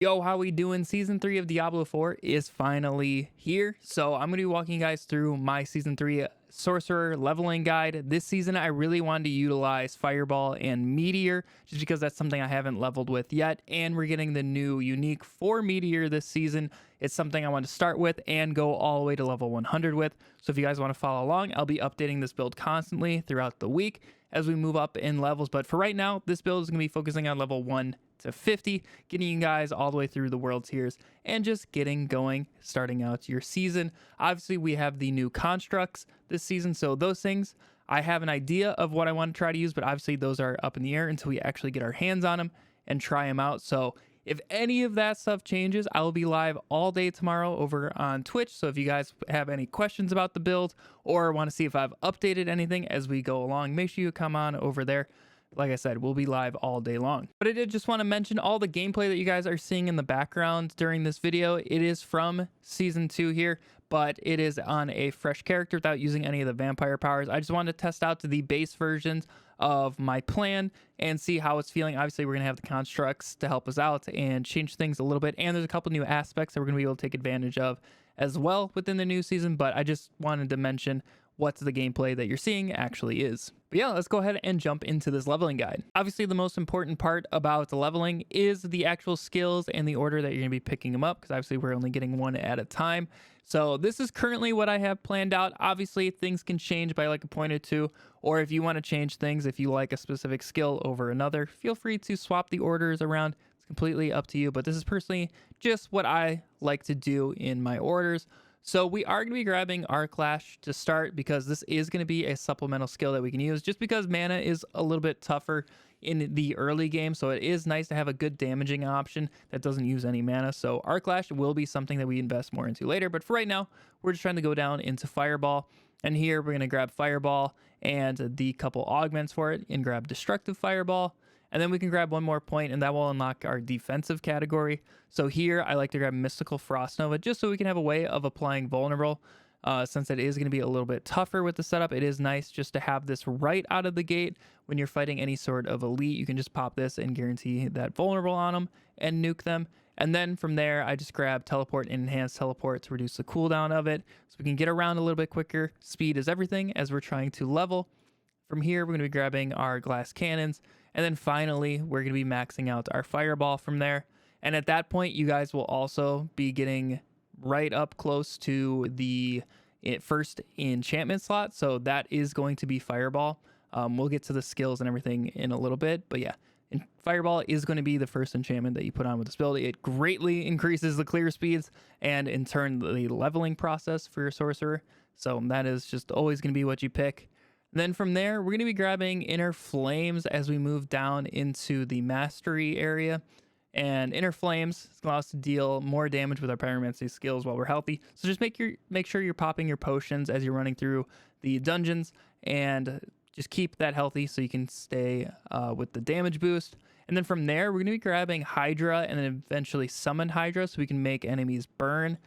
Yo, how we doing? Season 3 of Diablo 4 is finally here. So I'm going to be walking you guys through my Season 3 Sorcerer leveling guide. This season, I really wanted to utilize Fireball and Meteor, just because that's something I haven't leveled with yet. And we're getting the new unique for Meteor this season. It's something I want to start with and go all the way to level 100 with. So if you guys want to follow along, I'll be updating this build constantly throughout the week as we move up in levels. But for right now, this build is going to be focusing on level 1 to 50, getting you guys all the way through the world tiers and just getting going, starting out your season. Obviously, we have the new constructs this season, so those things, I have an idea of what I want to try to use, but obviously those are up in the air until we actually get our hands on them and try them out. So if any of that stuff changes, I will be live all day tomorrow over on Twitch. So if you guys have any questions about the build or want to see if I've updated anything as we go along, make sure you come on over there. Like I said, we'll be live all day long. But I did just want to mention all the gameplay that you guys are seeing in the background during this video. It is from Season 2 here, but it is on a fresh character without using any of the vampire powers. I just wanted to test out the base versions of my plan and see how it's feeling. Obviously, we're going to have the constructs to help us out and change things a little bit. And there's a couple new aspects that we're going to be able to take advantage of as well within the new season. But I just wanted to mention what the gameplay that you're seeing actually is. But yeah, let's go ahead and jump into this leveling guide. Obviously, the most important part about the leveling is the actual skills and the order that you're going to be picking them up, because obviously we're only getting one at a time. So this is currently what I have planned out. Obviously, things can change by like a point or two, or if you want to change things, if you like a specific skill over another, feel free to swap the orders around. It's completely up to you, but this is personally just what I like to do in my orders. So we are going to be grabbing Arclash to start, because this is going to be a supplemental skill that we can use, just because mana is a little bit tougher in the early game. So it is nice to have a good damaging option that doesn't use any mana. So Arclash will be something that we invest more into later. But for right now, we're just trying to go down into Fireball. And here we're going to grab Fireball and the couple augments for it and grab Destructive Fireball. And then we can grab one more point, and that will unlock our defensive category. So here, I like to grab Mystical Frost Nova, just so we can have a way of applying Vulnerable. Since it is going to be a little bit tougher with the setup, it is nice just to have this right out of the gate. When you're fighting any sort of elite, you can just pop this and guarantee that Vulnerable on them and nuke them. And then from there, I just grab Teleport and Enhanced Teleport to reduce the cooldown of it, so we can get around a little bit quicker. Speed is everything as we're trying to level. From here, we're going to be grabbing our Glass Cannons. And then finally, we're going to be maxing out our Fireball from there. And at that point, you guys will also be getting right up close to the first enchantment slot. So that is going to be Fireball. We'll get to the skills and everything in a little bit. But yeah, Fireball is going to be the first enchantment that you put on with this build. It greatly increases the clear speeds and in turn the leveling process for your Sorcerer. So that is just always going to be what you pick. Then from there, we're going to be grabbing Inner Flames as we move down into the Mastery area. And Inner Flames is going to allow us to deal more damage with our Pyromancy skills while we're healthy. So just make sure you're popping your potions as you're running through the dungeons, and just keep that healthy so you can stay with the damage boost. And then from there, we're going to be grabbing Hydra and then eventually Summon Hydra so we can make enemies burn.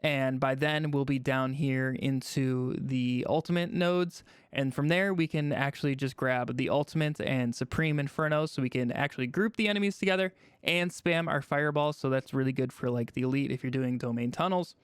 And by then, we'll be down here into the ultimate nodes. And from there, we can actually just grab the ultimate and Supreme Inferno, so we can actually group the enemies together and spam our fireballs. So that's really good for like the elite if you're doing domain tunnels.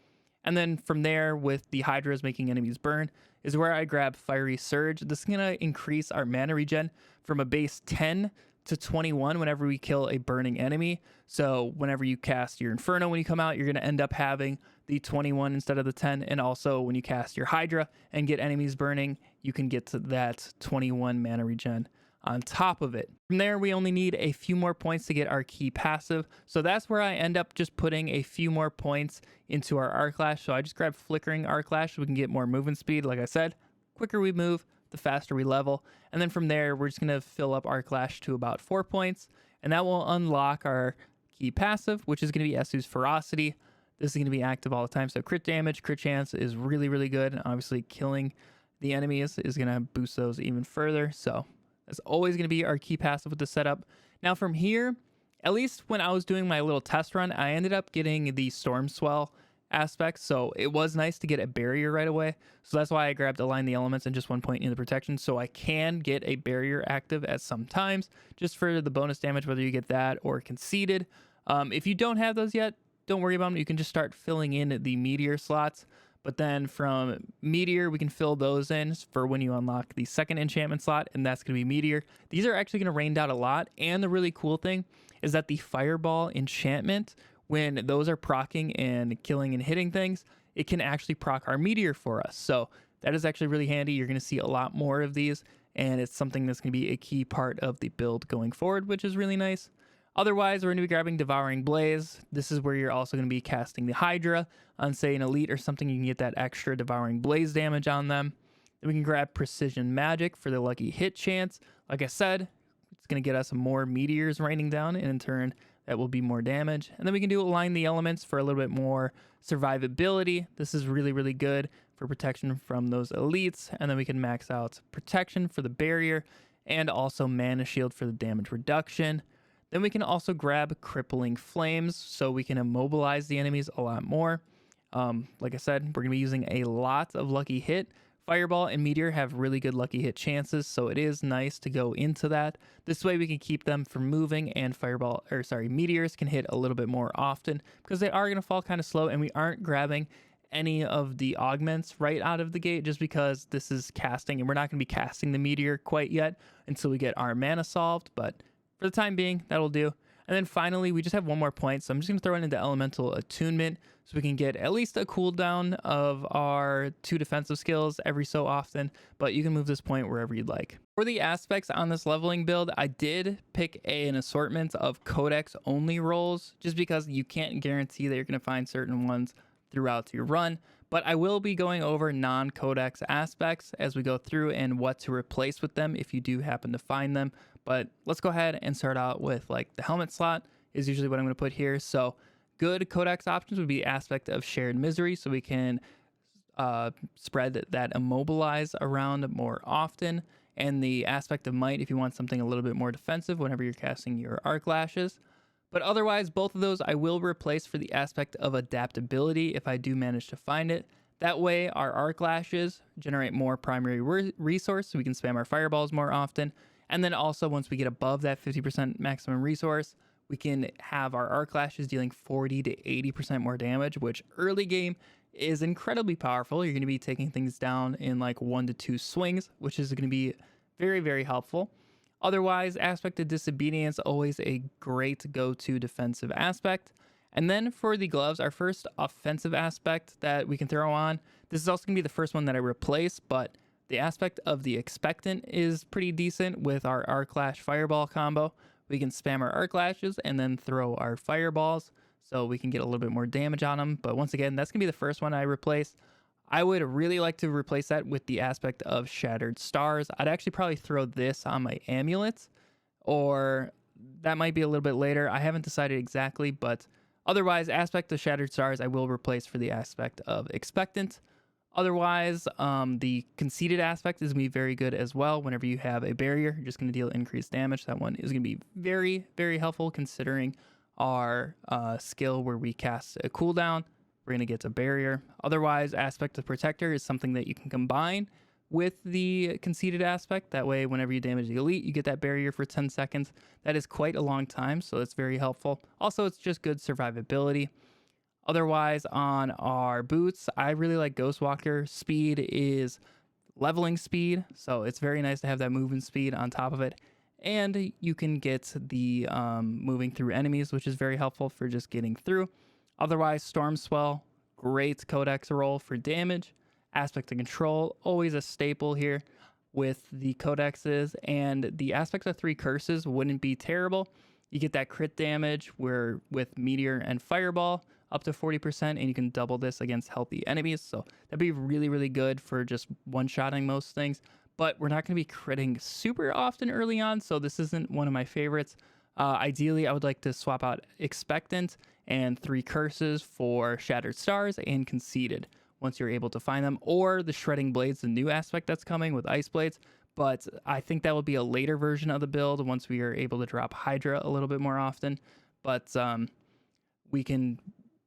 And then from there, with the Hydras making enemies burn, is where I grab Fiery Surge. This is going to increase our mana regen from a base 10 to 21 whenever we kill a burning enemy. So whenever you cast your Inferno, when you come out, you're going to end up having the 21 instead of the 10. And also when you cast your Hydra and get enemies burning, you can get to that 21 mana regen on top of it. From there, we only need a few more points to get our key passive. So that's where I end up just putting a few more points into our Arclash. So I just grab Flickering Arclash so we can get more movement speed. Like I said, quicker we move, the faster we level. And then from there, we're just going to fill up Arclash to about 4 points. And that will unlock our key passive, which is going to be Esu's Ferocity. This is going to be active all the time. So crit damage, crit chance is really, really good. And obviously killing the enemies is going to boost those even further. So that's always going to be our key passive with the setup. Now from here, at least when I was doing my little test run, I ended up getting the Storm Swell aspect, so it was nice to get a barrier right away. So that's why I grabbed Align the Elements and just 1 point in the protection, so I can get a barrier active at some times just for the bonus damage, whether you get that or conceded. If you don't have those yet, don't worry about them. You can just start filling in the meteor slots. But then from meteor, we can fill those in for when you unlock the second enchantment slot, and that's going to be meteor. These are actually going to rain down a lot. And the really cool thing is that the fireball enchantment, when those are proccing and killing and hitting things, it can actually proc our meteor for us. So that is actually really handy. You're going to see a lot more of these, and it's something that's going to be a key part of the build going forward, which is really nice. Otherwise, we're going to be grabbing Devouring Blaze. This is where you're also going to be casting the Hydra on, say, an elite or something. You can get that extra Devouring Blaze damage on them. Then we can grab Precision Magic for the lucky hit chance. Like I said, it's going to get us more meteors raining down, and in turn, that will be more damage. And then we can do Align the Elements for a little bit more survivability. This is really, really good for protection from those elites. And then we can max out protection for the barrier and also Mana Shield for the damage reduction. Then we can also grab Crippling Flames so we can immobilize the enemies a lot more. Like I said, we're going to be using a lot of Lucky Hit. Fireball and Meteor have really good Lucky Hit chances, so it is nice to go into that. This way we can keep them from moving, and Meteors can hit a little bit more often because they are going to fall kind of slow, and we aren't grabbing any of the augments right out of the gate just because this is casting, and we're not going to be casting the Meteor quite yet until we get our mana solved, but for the time being, that'll do. And then finally, we just have one more point, so I'm just going to throw it into Elemental Attunement so we can get at least a cooldown of our 2 defensive skills every so often, but you can move this point wherever you'd like. For the aspects on this leveling build, I did pick an assortment of Codex-only roles just because you can't guarantee that you're going to find certain ones throughout your run, but I will be going over non-Codex aspects as we go through and what to replace with them if you do happen to find them. But let's go ahead and start out with like the helmet slot is usually what I'm going to put here. So good Codex options would be aspect of Shared Misery, so we can spread that immobilize around more often, and the aspect of Might if you want something a little bit more defensive whenever you're casting your Arc Lashes. But otherwise, both of those I will replace for the aspect of Adaptability if I do manage to find it. That way our Arc Lashes generate more primary resource so we can spam our fireballs more often. And then also once we get above that 50% maximum resource, we can have our Arc Lashes dealing 40 to 80% more damage, which early game is incredibly powerful. You're going to be taking things down in like 1 to 2 swings, which is going to be very, very helpful. Otherwise, aspect of Disobedience, always a great go-to defensive aspect. And then for the gloves, our first offensive aspect that we can throw on, this is also going to be the first one that I replace, but the aspect of the Expectant is pretty decent with our Arc Lash Fireball combo. We can spam our Arc Lashes and then throw our Fireballs so we can get a little bit more damage on them. But once again, that's going to be the first one I replace. I would really like to replace that with the aspect of Shattered Stars. I'd actually probably throw this on my amulets, or that might be a little bit later. I haven't decided exactly, but otherwise, aspect of Shattered Stars I will replace for the aspect of Expectant. Otherwise, the Conceited aspect is going to be very good as well. Whenever you have a barrier, you're just going to deal increased damage. That one is going to be very, very helpful considering our skill where we cast a cooldown. We're going to get a barrier. Otherwise, aspect of Protector is something that you can combine with the Conceited aspect. That way, whenever you damage the elite, you get that barrier for 10 seconds. That is quite a long time, so it's very helpful. Also, it's just good survivability. Otherwise, on our boots, I really like Ghostwalker. Speed is leveling speed, so it's very nice to have that movement speed on top of it. And you can get the moving through enemies, which is very helpful for just getting through. Otherwise, Storm Swell, great Codex role for damage. Aspect of Control, always a staple here with the Codexes. And the aspect of 3 Curses wouldn't be terrible. You get that crit damage where with Meteor and Fireball up to 40%, and you can double this against healthy enemies. So that'd be really, really good for just one-shotting most things. But we're not going to be critting super often early on, so this isn't one of my favorites. Ideally, I would like to swap out Expectant and 3 Curses for Shattered Stars and Conceited once you're able to find them, or the Shredding Blades, the new aspect that's coming with Ice Blades. But I think that will be a later version of the build once we are able to drop Hydra a little bit more often. But we can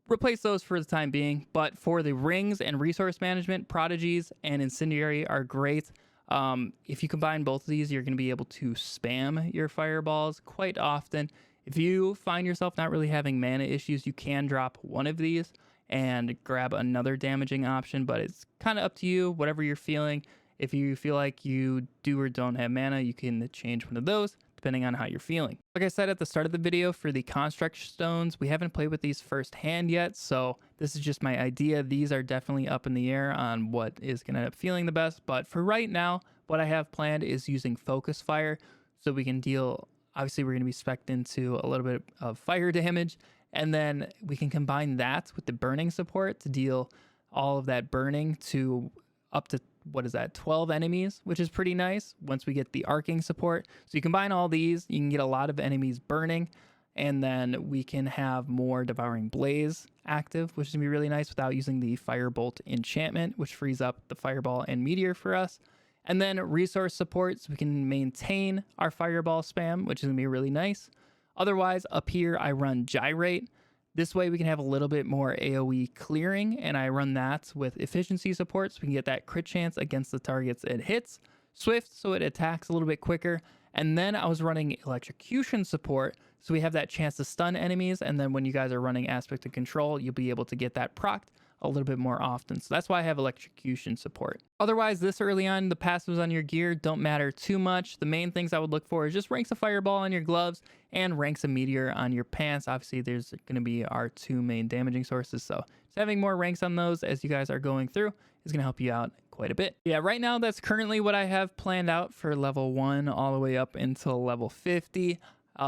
replace those for the time being. But for the rings and resource management, Prodigies and Incendiary are great. If you combine both of these, you're going to be able to spam your fireballs quite often. If you find yourself not really having mana issues, you can drop one of these and grab another damaging option, but it's kind of up to you, whatever you're feeling. If you feel like you do or don't have mana, you can change one of those depending on how you're feeling. Like I said at the start of the video, for the construct stones, we haven't played with these firsthand yet, so this is just my idea. These are definitely up in the air on what is going to end up feeling the best, but for right now, what I have planned is using focus fire, so we can deal, obviously we're going to be spec'd into a little bit of fire damage, and then we can combine that with the burning support to deal all of that burning to up to, what is that, 12 enemies, which is pretty nice once we get the arcing support. So you combine all these, you can get a lot of enemies burning, and then we can have more Devouring Blaze active, which is going to be really nice without using the Firebolt enchantment, which frees up the Fireball and Meteor for us. And then resource support, so we can maintain our Fireball spam, which is going to be really nice. Otherwise, up here, I run Gyrate. This way we can have a little bit more AoE clearing, and I run that with efficiency support so we can get that crit chance against the targets it hits. Swift, so it attacks a little bit quicker. And then I was running electrocution support, so we have that chance to stun enemies, and then when you guys are running Aspect of Control, you'll be able to get that procced a little bit more often. So that's why I have electrocution support. Otherwise, this early on, the passives on your gear don't matter too much. The main things I would look for is just ranks of Fireball on your gloves and ranks of Meteor on your pants. Obviously, there's going to be our two main damaging sources, so just having more ranks on those as you guys are going through is going to help you out quite a bit. Yeah, right now that's currently what I have planned out for level 1 all the way up until level 50.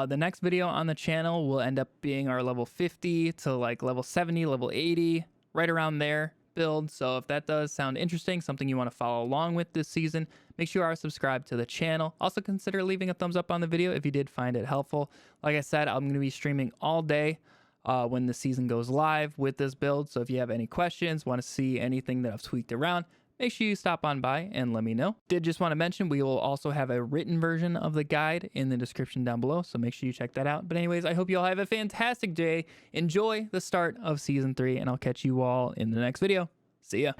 The next video on the channel will end up being our level 50 to like level 70, level 80, right around there build. So if that does sound interesting, something you want to follow along with this season, make sure you are subscribed to the channel. Also consider leaving a thumbs up on the video if you did find it helpful. Like I said, I'm going to be streaming all day when the season goes live with this build. So if you have any questions, want to see anything that I've tweaked around, make sure you stop on by and let me know. Did just want to mention we will also have a written version of the guide in the description down below, so make sure you check that out. But anyways, I hope you all have a fantastic day. Enjoy the start of season 3, and I'll catch you all in the next video. See ya.